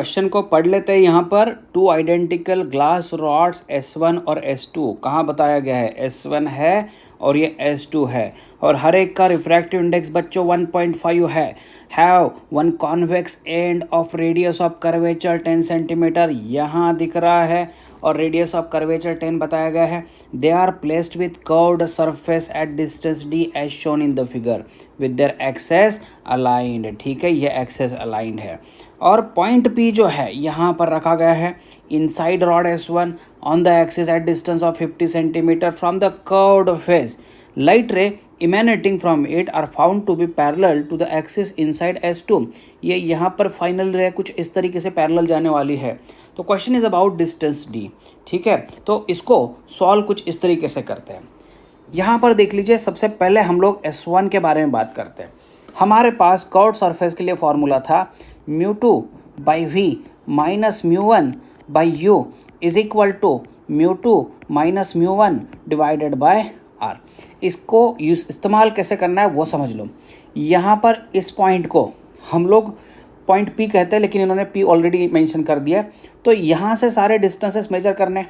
Question को पढ़ लेते हैं। यहाँ पर two identical glass rods S1 और S2 कहाँ बताया गया है, S1 है और ये S2 है और हर एक का रिफ्रैक्टिव इंडेक्स बच्चों 1.5 है। Have one convex end of radius of curvature 10 centimetre यहाँ दिख रहा है और रेडियस ऑफ कर्वेचर 10 बताया गया है। They are placed with curved surface at distance D as shown in the figure with their axes aligned. ठीक है, ये एक्सेस अलाइंड है और पॉइंट P जो है यहाँ पर रखा गया है inside rod S1 on the axis at distance of 50 centimetre from the curved face. Light रे emanating from it are found to be parallel to the axis inside S2। ये यहाँ पर फाइनल रे कुछ इस तरीके से पैरेलल जाने वाली है। तो question is about distance D। ठीक है, तो इसको सॉल्व कुछ इस तरीके से करते हैं। यहाँ पर देख लीजिए, सबसे पहले हम लोग S1 के बारे में बात करते हैं। हमारे पास कर्व्ड सरफेस के लिए फॉर्मूला था μ2 by V minus μ1 by U is equal to μ2 minus μ1 divided by R। इसको इस्तेमाल कैसे करना है वो समझ लो। यहाँ पर इस पॉइंट को हम लोग पॉइंट P कहते हैं, लेकिन इन्होंने P ऑलरेडी मेंशन कर दिया। तो यहाँ से सारे डिस्टेंसेस मेजर करने,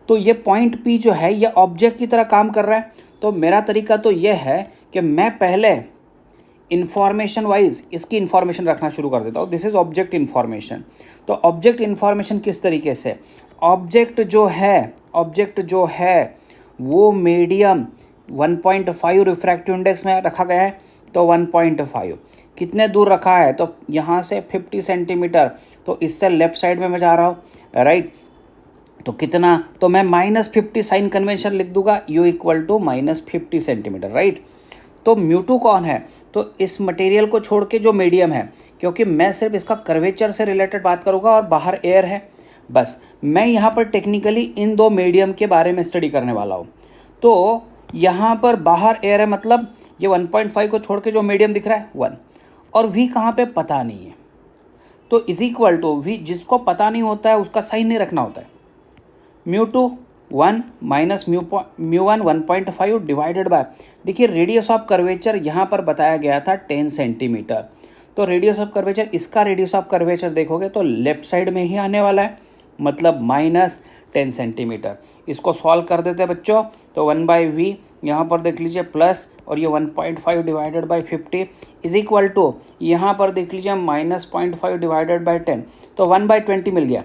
तो ये पॉइंट P जो है ये ऑब्जेक्ट की तरह काम कर रहा है। तो मेरा तरीका तो ये है कि मैं पहले इन्फॉर्मेशन वाइज इसकी इन्फॉर्मेशन रखना शुरू कर देता हूँ। This is object information. तो ऑब्जेक्ट इन्फॉर्मेशन किस तरीके से, ऑब्जेक्ट जो है वो मीडियम 1.5 रिफ्रैक्टिव इंडेक्स में रखा गया है। तो 1.5 कितने दूर रखा है, तो यहाँ से 50 सेंटीमीटर। तो इससे लेफ्ट साइड में मैं जा रहा हूँ, राइट। तो कितना, तो मैं -50 साइन कन्वेंशन लिख दूंगा, U equal to -50 centimetre, right. तो μ2 कौन है, तो इस मटेरियल को छोड़ के जो मीडियम है, क्योंकि मैं सिर्फ इसका कर्वेचर से रिलेटेड बात करूँगा और बाहर एयर है। बस मैं यहाँ पर टेक्निकली इन दो मीडियम के बारे में स्टडी करने वाला हूँ। तो यहाँ पर बाहर एयर है, मतलब ये 1.5 को छोड़ के जो मीडियम दिख रहा है 1, और V कहाँ पे पता नहीं है। तो इज इक्वल टू V, जिसको पता नहीं होता है उसका साइन नहीं रखना होता है। μ2 1 माइनस μ1 1.5 डिवाइडेड बाय, देखिए रेडियस ऑफ कर्वेचर यहाँ पर बताया गया था 10 सेंटीमीटर। तो रेडियस ऑफ कर्वेचर, इसका रेडियस ऑफ कर्वेचर देखोगे तो लेफ्ट साइड में ही आने वाला है, मतलब -10 सेंटीमीटर। इसको सॉल्व कर देते हैं बच्चों। तो 1/V यहाँ पर देख लीजिए प्लस, और ये 1.5 divided by 50 is equal to, यहाँ पर देख लीजिए -0.5 डिवाइडेड बाई 10, तो 1/20 मिल गया।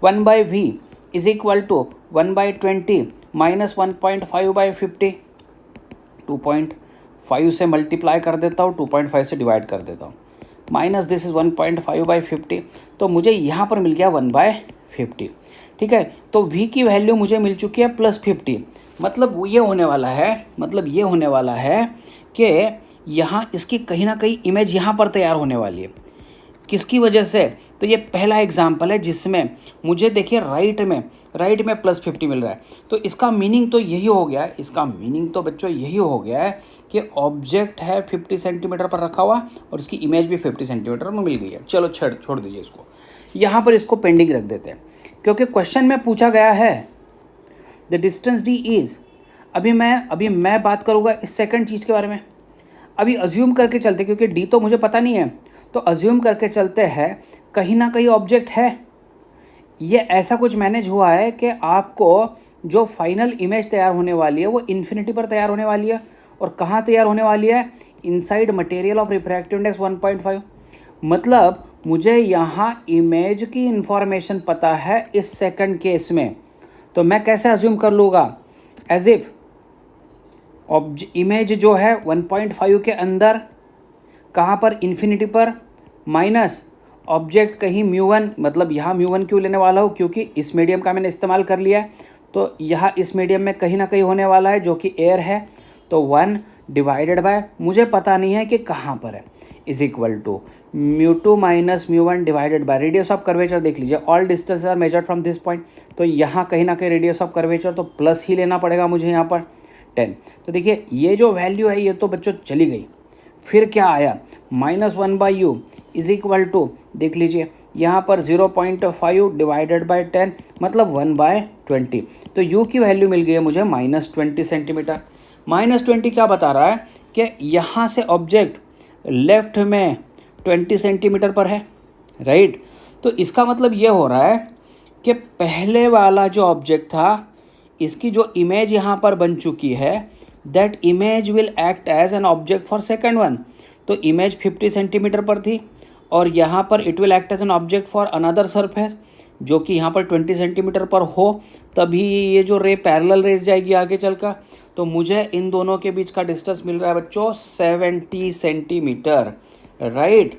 1/V is equal to 1/20 minus 1.5 by 50, 2.5 से मल्टीप्लाई कर देता हूँ, 2.5 से डिवाइड कर देता हूँ, माइनस दिस इज़ 1.5 बाई 50। तो मुझे यहाँ पर मिल गया 1/50। ठीक है, तो V की वैल्यू मुझे मिल चुकी है +50। मतलब ये होने वाला है कि यहाँ इसकी कहीं ना कहीं इमेज यहाँ पर तैयार होने वाली है। किसकी वजह से, तो ये पहला एग्जाम्पल है जिसमें मुझे देखिए राइट में +50 मिल रहा है। तो इसका मीनिंग तो यही हो गया है, बच्चों यही हो गया है कि ऑब्जेक्ट है 50 सेंटीमीटर पर रखा हुआ और इसकी इमेज भी 50 सेंटीमीटर में मिल गई है। चलो छोड़ दीजिए इसको, यहाँ पर इसको पेंडिंग रख देते हैं, क्योंकि क्वेश्चन में पूछा गया है द डिस्टेंस D इज़। अभी मैं बात करूँगा इस सेकंड चीज़ के बारे में। अभी अज्यूम करके चलते, क्योंकि D तो मुझे पता नहीं है, तो अज्यूम करके चलते हैं कहीं ना कहीं ऑब्जेक्ट है। ये ऐसा कुछ मैनेज हुआ है कि आपको जो फाइनल इमेज तैयार होने वाली है वो इन्फिनिटी पर तैयार होने वाली है। और कहाँ तैयार होने वाली है, inside material of refractive index 1.5। मतलब मुझे यहाँ इमेज की इंफॉर्मेशन पता है इस सेकंड केस में। तो मैं कैसे अज्यूम कर लूँगा, एज इफ इमेज जो है 1.5 के अंदर, कहाँ पर, इन्फिनिटी पर, माइनस ऑब्जेक्ट कहीं μ1, मतलब यहाँ μ1 क्यों लेने वाला हूँ, क्योंकि इस मीडियम का मैंने इस्तेमाल कर लिया है। तो यहाँ इस मीडियम में कहीं ना कहीं होने वाला है जो कि एयर है। तो 1 डिवाइडेड बाय, मुझे पता नहीं है कि कहाँ पर है, is equal to μ2 minus μ1 divided by radius of curvature. देख लीजिए all distance are measured from this point. तो यहाँ कहीं ना कहीं रेडियस ऑफ कर्वेचर तो प्लस ही लेना पड़ेगा मुझे यहाँ पर 10। तो देखिए ये जो वैल्यू है ये तो बच्चों चली गई। फिर क्या आया, -1/U इज इक्वल टू, देख लीजिए यहाँ पर 0.5 डिवाइडेड बाई 10, मतलब 1/20। तो U की वैल्यू मिल गई है मुझे -20 सेंटीमीटर। -20 क्या बता रहा है कि यहाँ से ऑब्जेक्ट लेफ्ट में 20 सेंटीमीटर पर है, राइट। तो इसका मतलब ये हो रहा है कि पहले वाला जो ऑब्जेक्ट था, इसकी जो इमेज यहाँ पर बन चुकी है, that image will act as an object for second one. तो इमेज 50 सेंटीमीटर पर थी और यहाँ पर it will act as an object for another surface जो कि यहाँ पर 20 सेंटीमीटर पर हो, तभी ये जो रे पैरेलल रेस जाएगी आगे चलकर। तो मुझे इन दोनों के बीच का डिस्टेंस मिल रहा है बच्चों 70 सेंटीमीटर, राइट।